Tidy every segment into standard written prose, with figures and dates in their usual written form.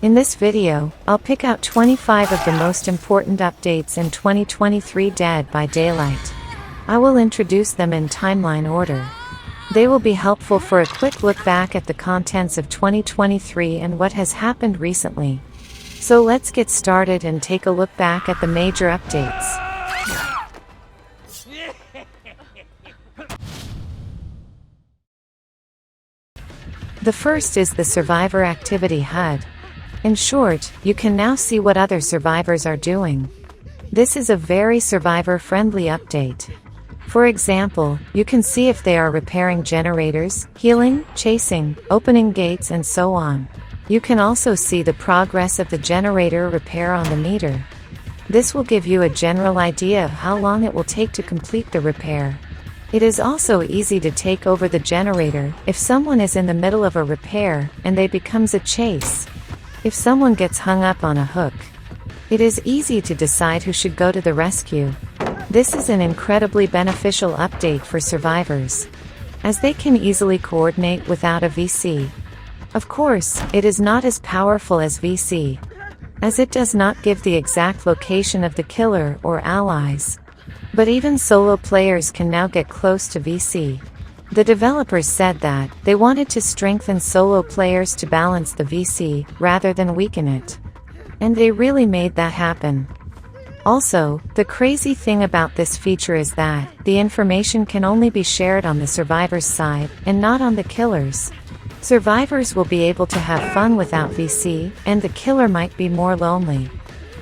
In this video, I'll pick out 25 of the most important updates in 2023 Dead by Daylight. I will introduce them in timeline order. They will be helpful for a quick look back at the contents of 2023 and what has happened recently. So let's get started and take a look back at the major updates. The first is the Survivor Activity HUD. In short, you can now see what other survivors are doing. This is a very survivor-friendly update. For example, you can see if they are repairing generators, healing, chasing, opening gates, and so on. You can also see the progress of the generator repair on the meter. This will give you a general idea of how long it will take to complete the repair. It is also easy to take over the generator if someone is in the middle of a repair and they becomes a chase. If someone gets hung up on a hook, it is easy to decide who should go to the rescue. This is an incredibly beneficial update for survivors, as they can easily coordinate without a VC. Of course, it is not as powerful as VC, as it does not give the exact location of the killer or allies. But even solo players can now get close to VC. The developers said that they wanted to strengthen solo players to balance the VC rather than weaken it. And they really made that happen. Also, the crazy thing about this feature is that the information can only be shared on the survivor's side and not on the killer's. Survivors will be able to have fun without VC, and the killer might be more lonely.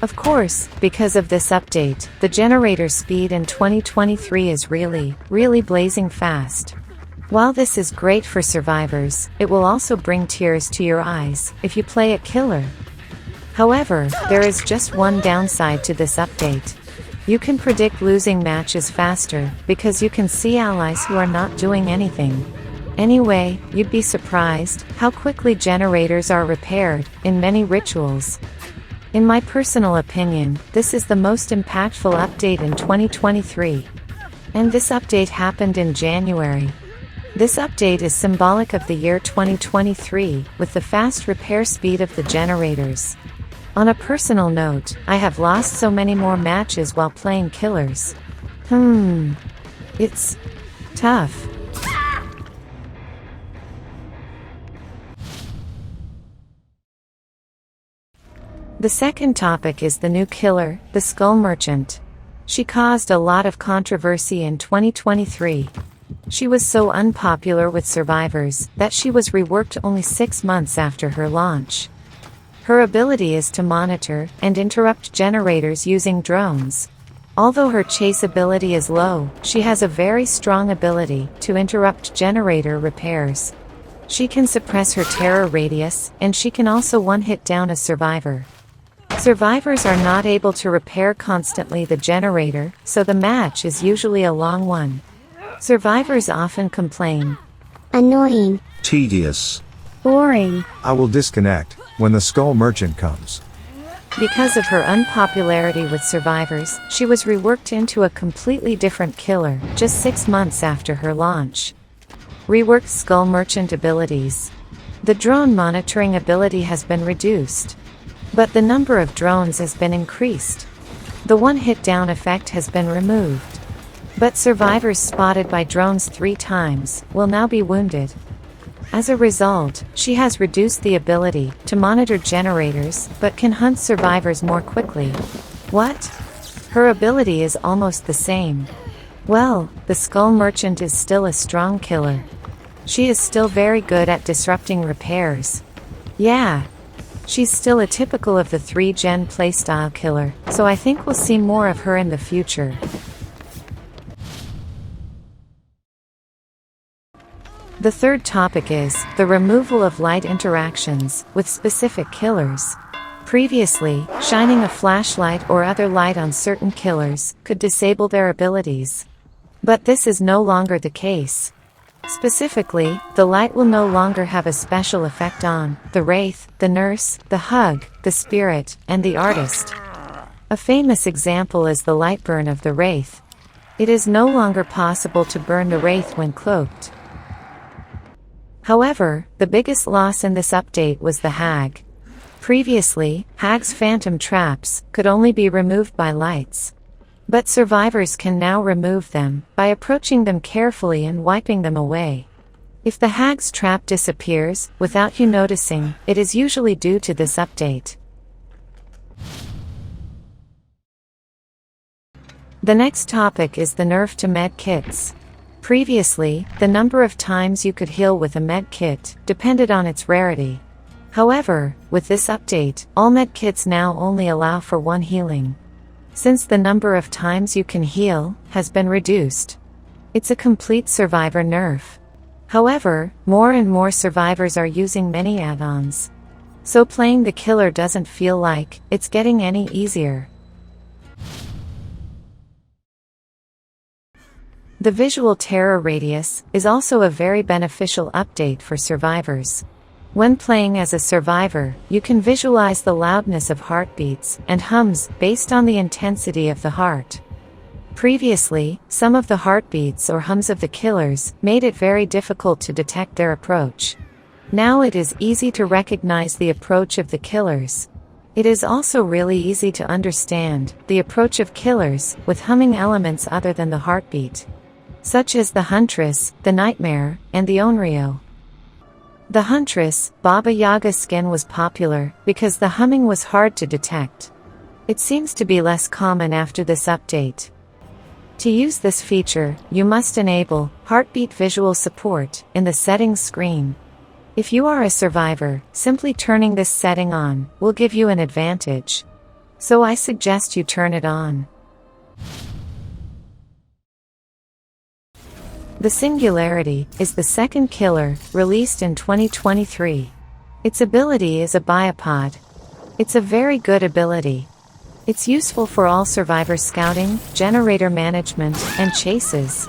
Of course, because of this update, the generator speed in 2023 is really blazing fast. While this is great for survivors, it will also bring tears to your eyes if you play a killer. However, there is just one downside to this update. You can predict losing matches faster, because you can see allies who are not doing anything. Anyway, you'd be surprised how quickly generators are repaired in many rituals. In my personal opinion, this is the most impactful update in 2023. And this update happened in January. This update is symbolic of the year 2023, with the fast repair speed of the generators. On a personal note, I have lost so many more matches while playing killers. It's tough. The second topic is the new killer, the Skull Merchant. She caused a lot of controversy in 2023. She was so unpopular with survivors that she was reworked only 6 months after her launch. Her ability is to monitor and interrupt generators using drones. Although her chase ability is low, she has a very strong ability to interrupt generator repairs. She can suppress her terror radius, and she can also one-hit down a survivor. Survivors are not able to repair constantly the generator, so the match is usually a long one. Survivors often complain, annoying, tedious, boring, I will disconnect when the Skull Merchant comes. Because of her unpopularity with survivors, she was reworked into a completely different killer just 6 months after her launch. Reworked Skull Merchant abilities. The drone monitoring ability has been reduced, but the number of drones has been increased. The one-hit down effect has been removed. But survivors spotted by drones 3 times will now be wounded. As a result, she has reduced the ability to monitor generators, but can hunt survivors more quickly. What? Her ability is almost the same. Well, the Skull Merchant is still a strong killer. She is still very good at disrupting repairs. Yeah. She's still a typical of the 3-gen playstyle killer, so I think we'll see more of her in the future. The third topic is the removal of light interactions with specific killers. Previously, shining a flashlight or other light on certain killers could disable their abilities. But this is no longer the case. Specifically, the light will no longer have a special effect on the Wraith, the Nurse, the Hug, the Spirit, and the Artist. A famous example is the light burn of the Wraith. It is no longer possible to burn the Wraith when cloaked. However, the biggest loss in this update was the Hag. Previously, Hag's phantom traps could only be removed by lights. But survivors can now remove them by approaching them carefully and wiping them away. If the Hag's trap disappears without you noticing, it is usually due to this update. The next topic is the nerf to med kits. Previously, the number of times you could heal with a med kit depended on its rarity. However, with this update, all med kits now only allow for one healing. Since the number of times you can heal has been reduced. It's a complete survivor nerf. However, more and more survivors are using many add-ons. So playing the killer doesn't feel like it's getting any easier. The visual terror radius is also a very beneficial update for survivors. When playing as a survivor, you can visualize the loudness of heartbeats and hums based on the intensity of the heart. Previously, some of the heartbeats or hums of the killers made it very difficult to detect their approach. Now it is easy to recognize the approach of the killers. It is also really easy to understand the approach of killers with humming elements other than the heartbeat, such as the Huntress, the Nightmare, and the Onryo. The Huntress, Baba Yaga skin was popular because the humming was hard to detect. It seems to be less common after this update. To use this feature, you must enable heartbeat visual support in the settings screen. If you are a survivor, simply turning this setting on will give you an advantage. So I suggest you turn it on. The Singularity is the second killer released in 2023. Its ability is a biopod. It's a very good ability. It's useful for all survivor scouting, generator management, and chases.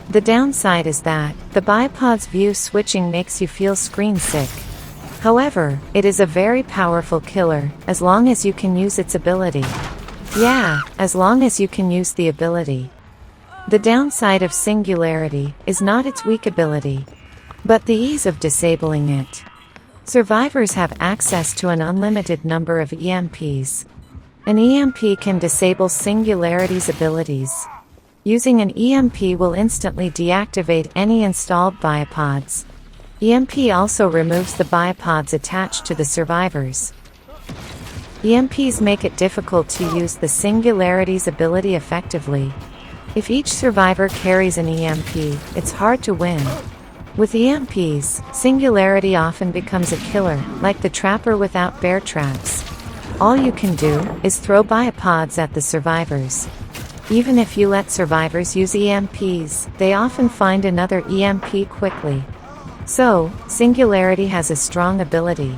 The downside is that the biopod's view switching makes you feel screen sick. However, it is a very powerful killer as long as you can use its ability. Yeah, as long as you can use the ability. The downside of Singularity is not its weak ability, but the ease of disabling it. Survivors have access to an unlimited number of EMPs. An EMP can disable Singularity's abilities. Using an EMP will instantly deactivate any installed biopods. EMP also removes the biopods attached to the survivors. EMPs make it difficult to use the Singularity's ability effectively. If each survivor carries an EMP, it's hard to win. With EMPs, Singularity often becomes a killer, like the trapper without bear traps. All you can do is throw biopods at the survivors. Even if you let survivors use EMPs, they often find another EMP quickly. So, Singularity has a strong ability,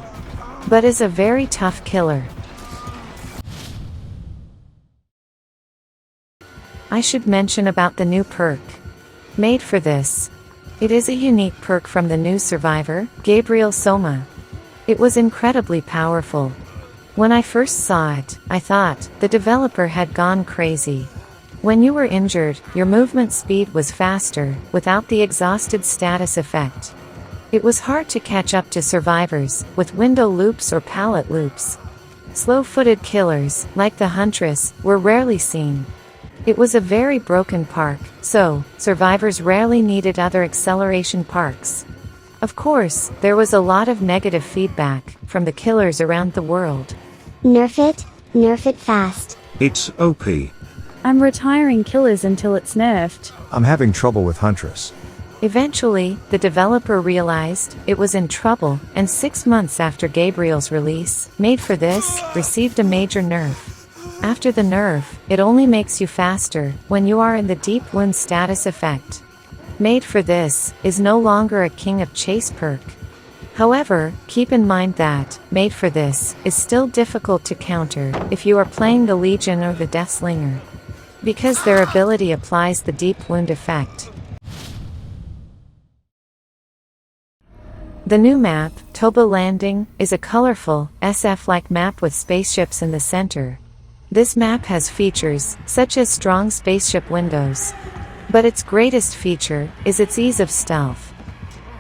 but is a very tough killer. I should mention about the new perk. Made for this. It is a unique perk from the new survivor, Gabriel Soma. It was incredibly powerful. When I first saw it, I thought the developer had gone crazy. When you were injured, your movement speed was faster, without the exhausted status effect. It was hard to catch up to survivors with window loops or pallet loops. Slow-footed killers, like the Huntress, were rarely seen. It was a very broken park, so survivors rarely needed other acceleration parks. Of course, there was a lot of negative feedback from the killers around the world. Nerf it fast. It's OP. I'm retiring killers until it's nerfed. I'm having trouble with Huntress. Eventually, the developer realized it was in trouble, and 6 months after Gabriel's release, Made for This received a major nerf. After the nerf, it only makes you faster when you are in the deep wound status effect. Made for This is no longer a king of chase perk. However, keep in mind that Made for This is still difficult to counter if you are playing the Legion or the Deathslinger, because their ability applies the deep wound effect. The new map, Toba Landing, is a colorful, SF-like map with spaceships in the center. This map has features, such as strong spaceship windows. But its greatest feature is its ease of stealth.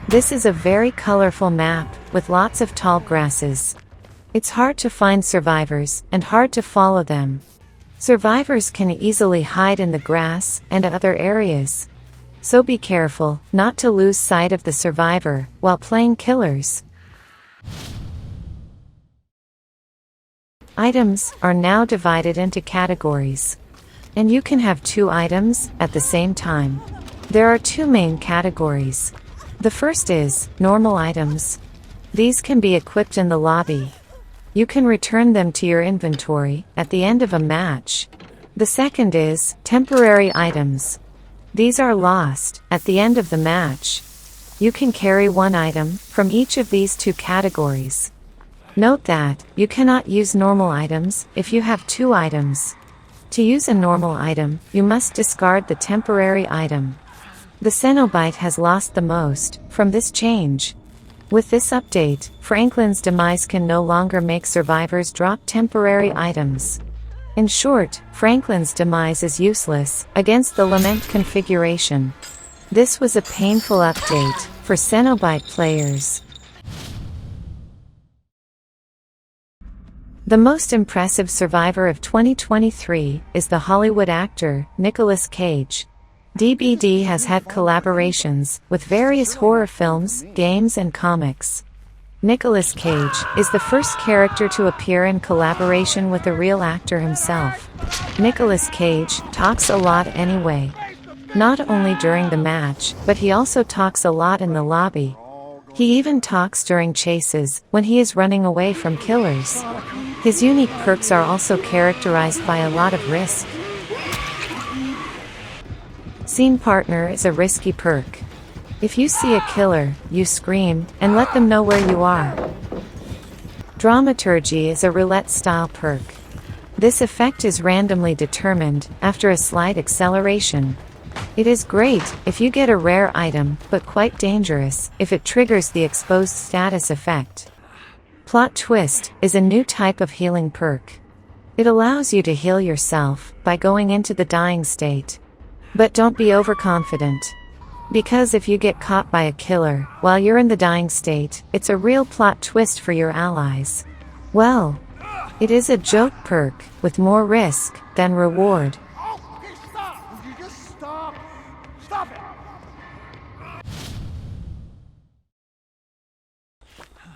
This is a very colorful map, with lots of tall grasses. It's hard to find survivors, and hard to follow them. Survivors can easily hide in the grass and other areas. So be careful not to lose sight of the survivor while playing killers. Items are now divided into categories. And you can have 2 items at the same time. There are 2 main categories. The first is normal items. These can be equipped in the lobby. You can return them to your inventory at the end of a match. The second is temporary items. These are lost at the end of the match. You can carry 1 item from each of these 2 categories. Note that you cannot use normal items if you have 2 items. To use a normal item, you must discard the temporary item. The Cenobite has lost the most from this change. With this update, Franklin's demise can no longer make survivors drop temporary items. In short, Franklin's demise is useless against the Lament configuration. This was a painful update for Cenobite players. The most impressive survivor of 2023 is the Hollywood actor, Nicolas Cage. DBD has had collaborations with various horror films, games and comics. Nicolas Cage is the first character to appear in collaboration with a real actor himself. Nicolas Cage talks a lot anyway. Not only during the match, but he also talks a lot in the lobby. He even talks during chases, when he is running away from killers. His unique perks are also characterized by a lot of risk. Scene Partner is a risky perk. If you see a killer, you scream, and let them know where you are. Dramaturgy is a roulette-style perk. This effect is randomly determined, after a slight acceleration. It is great if you get a rare item, but quite dangerous if it triggers the exposed status effect. Plot Twist is a new type of healing perk. It allows you to heal yourself by going into the dying state. But don't be overconfident. Because if you get caught by a killer while you're in the dying state, it's a real plot twist for your allies. Well, it is a joke perk with more risk than reward. Stop! Would you just stop? Stop it!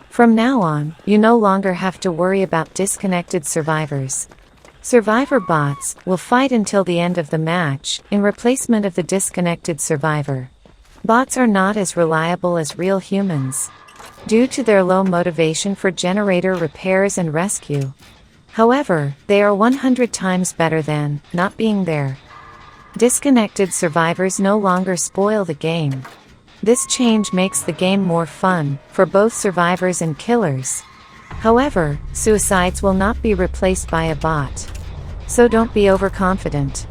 From now on, you no longer have to worry about disconnected survivors. Survivor bots will fight until the end of the match, in replacement of the disconnected survivor. Bots are not as reliable as real humans, due to their low motivation for generator repairs and rescue. However, they are 100 times better than not being there. Disconnected survivors no longer spoil the game. This change makes the game more fun for both survivors and killers. However, suicides will not be replaced by a bot. So don't be overconfident.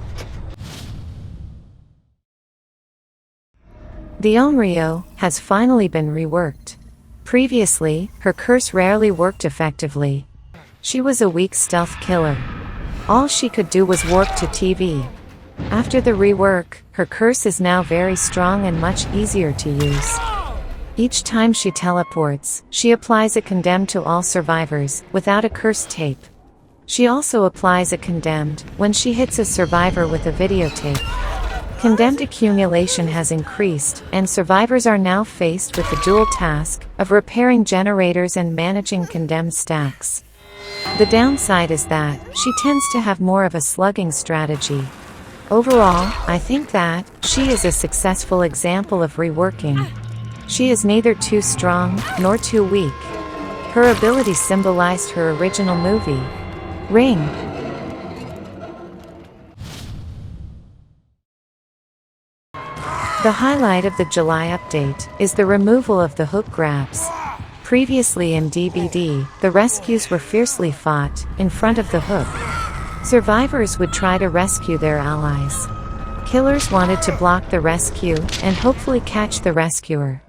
The Onryo has finally been reworked. Previously, her curse rarely worked effectively. She was a weak stealth killer. All she could do was warp to TV. After the rework, her curse is now very strong and much easier to use. Each time she teleports, she applies a condemned to all survivors, without a curse tape. She also applies a condemned when she hits a survivor with a videotape. Condemned accumulation has increased, and survivors are now faced with the dual task of repairing generators and managing condemned stacks. The downside is that she tends to have more of a slugging strategy. Overall, I think that she is a successful example of reworking. She is neither too strong nor too weak. Her ability symbolized her original movie, Ring. The highlight of the July update is the removal of the hook grabs. Previously in DBD, the rescues were fiercely fought in front of the hook. Survivors would try to rescue their allies. Killers wanted to block the rescue and hopefully catch the rescuer.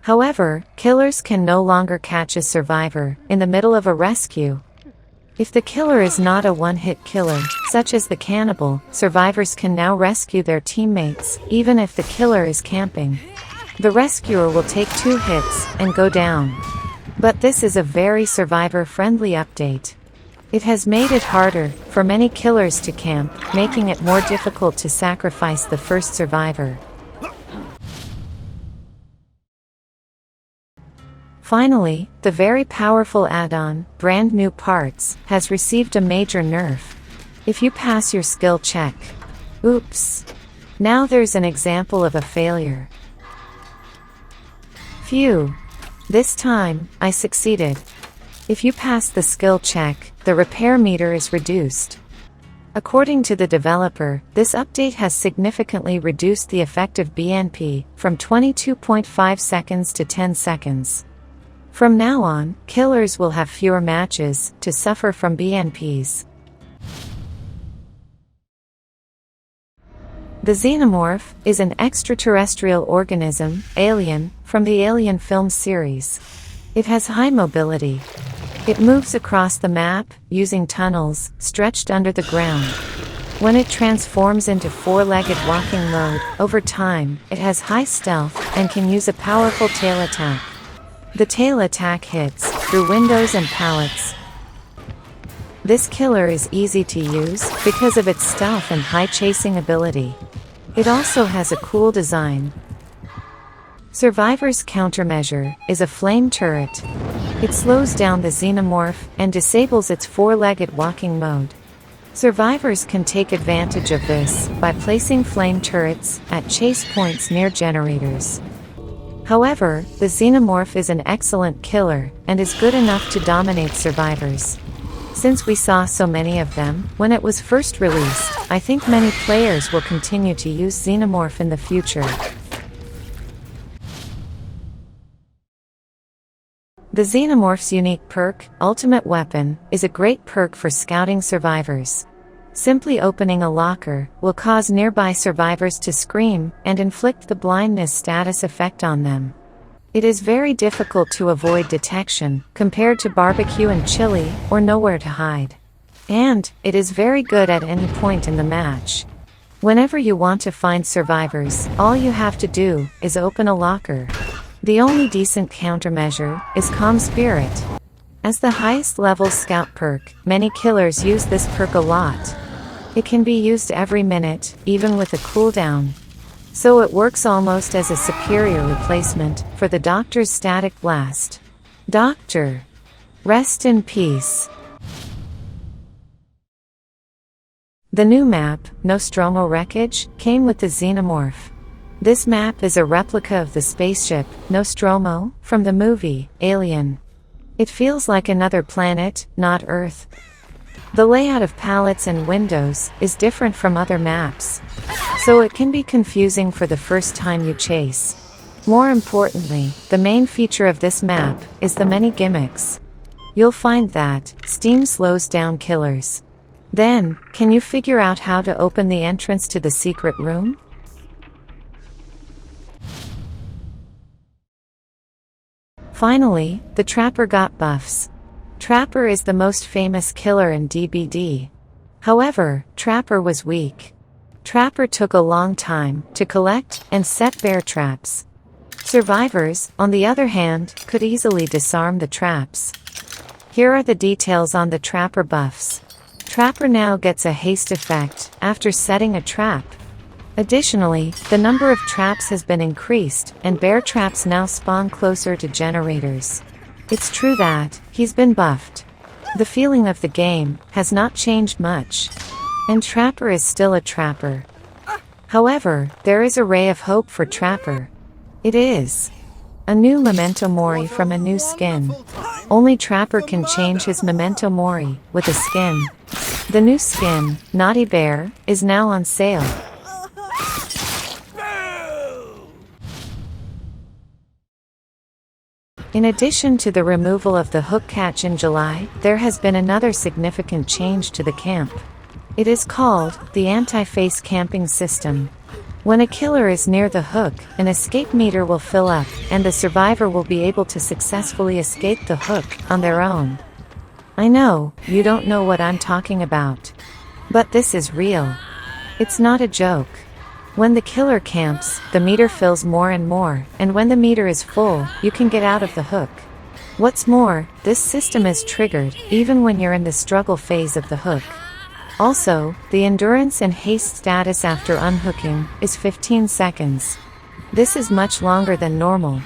However, killers can no longer catch a survivor in the middle of a rescue. If the killer is not a one-hit killer, such as the cannibal, survivors can now rescue their teammates, even if the killer is camping. The rescuer will take 2 hits and go down. But this is a very survivor-friendly update. It has made it harder for many killers to camp, making it more difficult to sacrifice the first survivor. Finally, the very powerful add-on, Brand New Parts, has received a major nerf. If you pass your skill check. Oops. Now there's an example of a failure. Phew. This time, I succeeded. If you pass the skill check, the repair meter is reduced. According to the developer, this update has significantly reduced the effective BNP from 22.5 seconds to 10 seconds. From now on, killers will have fewer matches to suffer from BNPs. The Xenomorph is an extraterrestrial organism, alien, from the Alien film series. It has high mobility. It moves across the map, using tunnels, stretched under the ground. When it transforms into four-legged walking mode, over time, it has high stealth, and can use a powerful tail attack. The tail attack hits through windows and pallets. This killer is easy to use, because of its stealth and high chasing ability. It also has a cool design. Survivor's countermeasure is a flame turret. It slows down the Xenomorph and disables its four-legged walking mode. Survivors can take advantage of this by placing flame turrets at chase points near generators. However, the Xenomorph is an excellent killer and is good enough to dominate survivors. Since we saw so many of them when it was first released, I think many players will continue to use Xenomorph in the future. The Xenomorph's unique perk, Ultimate Weapon, is a great perk for scouting survivors. Simply opening a locker will cause nearby survivors to scream and inflict the blindness status effect on them. It is very difficult to avoid detection, compared to barbecue and chili, or nowhere to hide. And, it is very good at any point in the match. Whenever you want to find survivors, all you have to do is open a locker. The only decent countermeasure is Calm Spirit. As the highest level scout perk, many killers use this perk a lot. It can be used every minute, even with a cooldown. So it works almost as a superior replacement for the Doctor's Static Blast. Doctor, rest in peace. The new map, Nostromo Wreckage, came with the Xenomorph. This map is a replica of the spaceship, Nostromo, from the movie, Alien. It feels like another planet, not Earth. The layout of pallets and windows is different from other maps, so it can be confusing for the first time you chase. More importantly, the main feature of this map is the many gimmicks. You'll find that steam slows down killers. Then, can you figure out how to open the entrance to the secret room? Finally, the Trapper got buffs. Trapper is the most famous killer in DBD. However, Trapper was weak. Trapper took a long time to collect and set bear traps. Survivors, on the other hand, could easily disarm the traps. Here are the details on the Trapper buffs. Trapper now gets a haste effect after setting a trap. Additionally, the number of traps has been increased, and bear traps now spawn closer to generators. It's true that he's been buffed. The feeling of the game has not changed much, and Trapper is still a Trapper. However, there is a ray of hope for Trapper. It is a new Memento Mori from a new skin. Only Trapper can change his Memento Mori with a skin. The new skin, Naughty Bear, is now on sale. In addition to the removal of the hook catch in July, there has been another significant change to the camp. It is called the anti-facecamp system. When a killer is near the hook, an escape meter will fill up, and the survivor will be able to successfully escape the hook on their own. I know, you don't know what I'm talking about. But this is real. It's not a joke. When the killer camps, the meter fills more and more, and when the meter is full, you can get out of the hook. What's more, this system is triggered even when you're in the struggle phase of the hook. Also, the endurance and haste status after unhooking is 15 seconds. This is much longer than normal.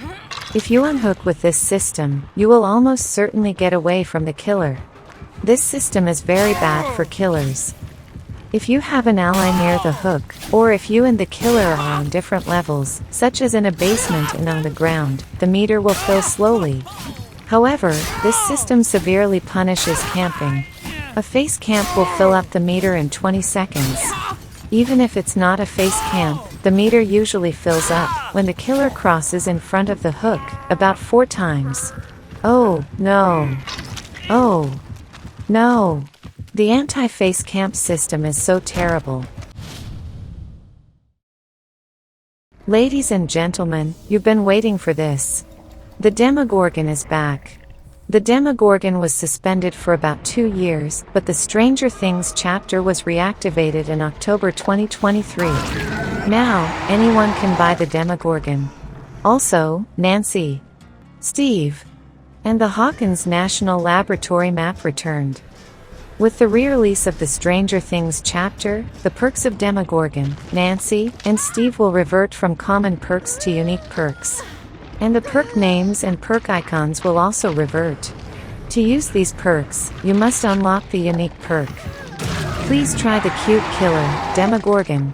If you unhook with this system, you will almost certainly get away from the killer. This system is very bad for killers. If you have an ally near the hook, or if you and the killer are on different levels, such as in a basement and on the ground, the meter will fill slowly. However, this system severely punishes camping. A face camp will fill up the meter in 20 seconds. Even if it's not a face camp, the meter usually fills up when the killer crosses in front of the hook, about 4 times. Oh, no. Oh, no. The anti-facecamp system is so terrible. Ladies and gentlemen, you've been waiting for this. The Demogorgon is back. The Demogorgon was suspended for about 2 years, but the Stranger Things chapter was reactivated in October 2023. Now, anyone can buy the Demogorgon. Also, Nancy, Steve, and the Hawkins National Laboratory map returned. With the re-release of the Stranger Things chapter, the perks of Demogorgon, Nancy, and Steve will revert from common perks to unique perks. And the perk names and perk icons will also revert. To use these perks, you must unlock the unique perk. Please try the cute killer, Demogorgon.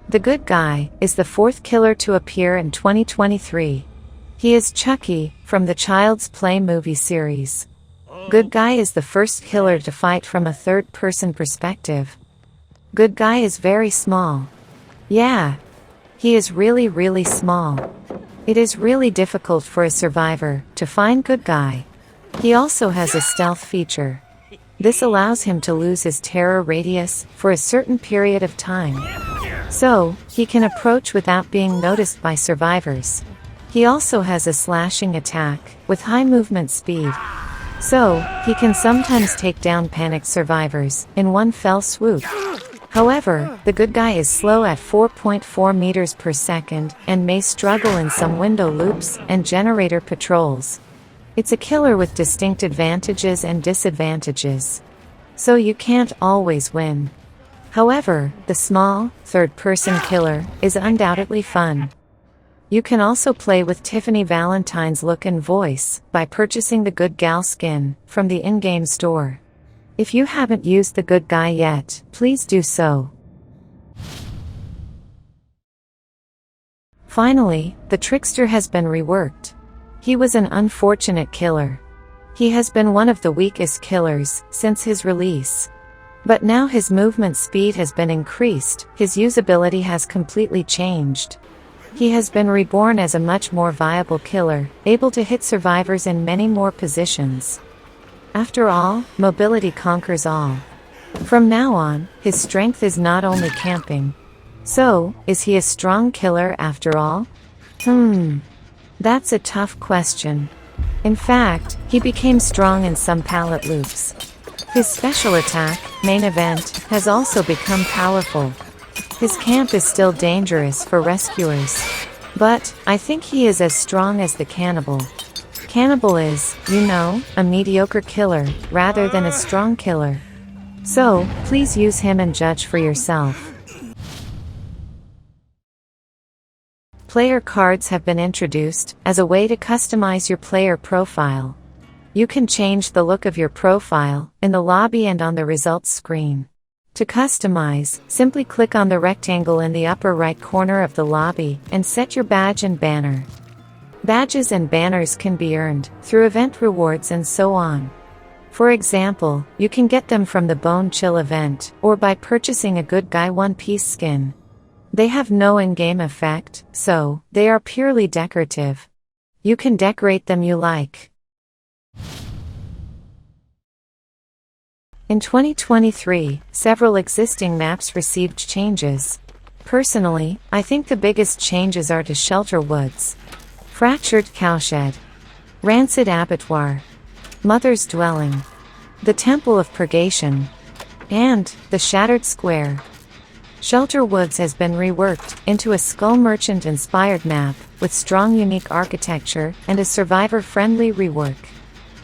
The Good Guy is the 4th killer to appear in 2023. He is Chucky, from the Child's Play movie series. Good Guy is the first killer to fight from a third-person perspective. Good Guy is very small. Yeah. He is really small. It is really difficult for a survivor to find Good Guy. He also has a stealth feature. This allows him to lose his terror radius for a certain period of time. So, he can approach without being noticed by survivors. He also has a slashing attack, with high movement speed. So, he can sometimes take down panicked survivors in one fell swoop. However, the Good Guy is slow at 4.4 meters per second and may struggle in some window loops and generator patrols. It's a killer with distinct advantages and disadvantages. So you can't always win. However, the small, third-person killer is undoubtedly fun. You can also play with Tiffany Valentine's look and voice by purchasing the Good Gal skin from the in-game store. If you haven't used the Good Guy yet, please do so. Finally, the Trickster has been reworked. He was an unfortunate killer. He has been one of the weakest killers since his release. But now his movement speed has been increased, his usability has completely changed. He has been reborn as a much more viable killer, able to hit survivors in many more positions. After all, mobility conquers all. From now on, his strength is not only camping. So, is he a strong killer after all? That's a tough question. In fact, he became strong in some pallet loops. His special attack, main event, has also become powerful. His camp is still dangerous for rescuers. But, I think he is as strong as the cannibal. Cannibal is, you know, a mediocre killer, rather than a strong killer. So, please use him and judge for yourself. Player cards have been introduced as a way to customize your player profile. You can change the look of your profile in the lobby and on the results screen. To customize, simply click on the rectangle in the upper right corner of the lobby and set your badge and banner. Badges and banners can be earned through event rewards and so on. For example, you can get them from the Bone Chill event or by purchasing a Good Guy one-piece skin. They have no in-game effect, so they are purely decorative. You can decorate them you like. In 2023, several existing maps received changes. Personally, I think the biggest changes are to Shelter Woods, Fractured Cowshed, Rancid Abattoir, Mother's Dwelling, the Temple of Purgation, and the Shattered Square. Shelter Woods has been reworked into a Skull Merchant-inspired map, with strong unique architecture and a survivor-friendly rework.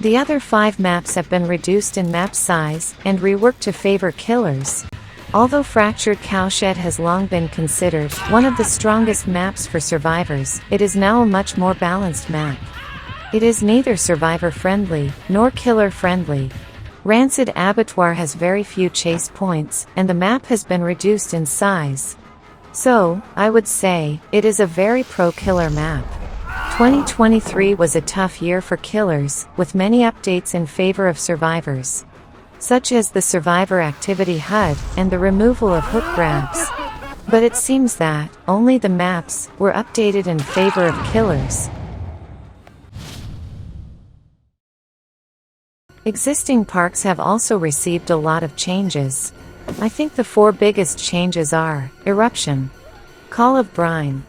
The other 5 maps have been reduced in map size and reworked to favor killers. Although Fractured Cowshed has long been considered one of the strongest maps for survivors, it is now a much more balanced map. It is neither survivor-friendly nor killer-friendly. Rancid Abattoir has very few chase points, and the map has been reduced in size. So, I would say, it is a very pro-killer map. 2023 was a tough year for killers, with many updates in favor of survivors, such as the Survivor Activity HUD and the removal of hook grabs. But it seems that only the maps were updated in favor of killers. Existing parks have also received a lot of changes. I think the 4 biggest changes are Eruption, Call of Brine,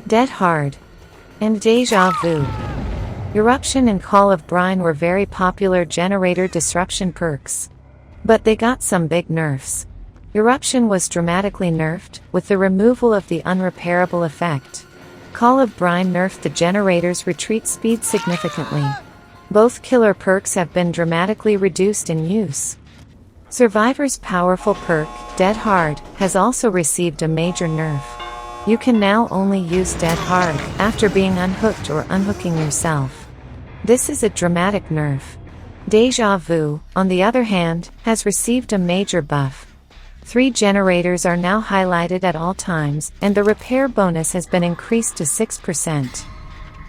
Dead Hard, and Deja Vu. Eruption and Call of Brine were very popular generator disruption perks, but they got some big nerfs. Eruption was dramatically nerfed, with the removal of the unrepairable effect. Call of Brine nerfed the generator's retreat speed significantly. Both killer perks have been dramatically reduced in use. Survivor's powerful perk, Dead Hard, has also received a major nerf. You can now only use Dead Hard after being unhooked or unhooking yourself. This is a dramatic nerf. Deja Vu, on the other hand, has received a major buff. 3 generators are now highlighted at all times, and the repair bonus has been increased to 6%.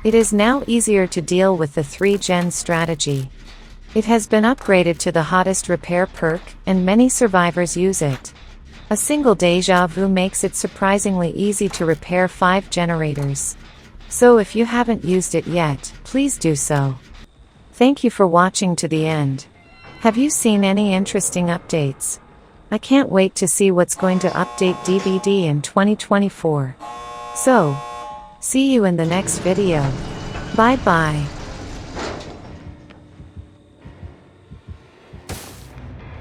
It is now easier to deal with the 3-gen strategy. It has been upgraded to the hottest repair perk, and many survivors use it. A single Deja Vu makes it surprisingly easy to repair 5 generators. So if you haven't used it yet, please do so. Thank you for watching to the end. Have you seen any interesting updates? I can't wait to see what's going to update DVD in 2024. So, see you in the next video. Bye bye.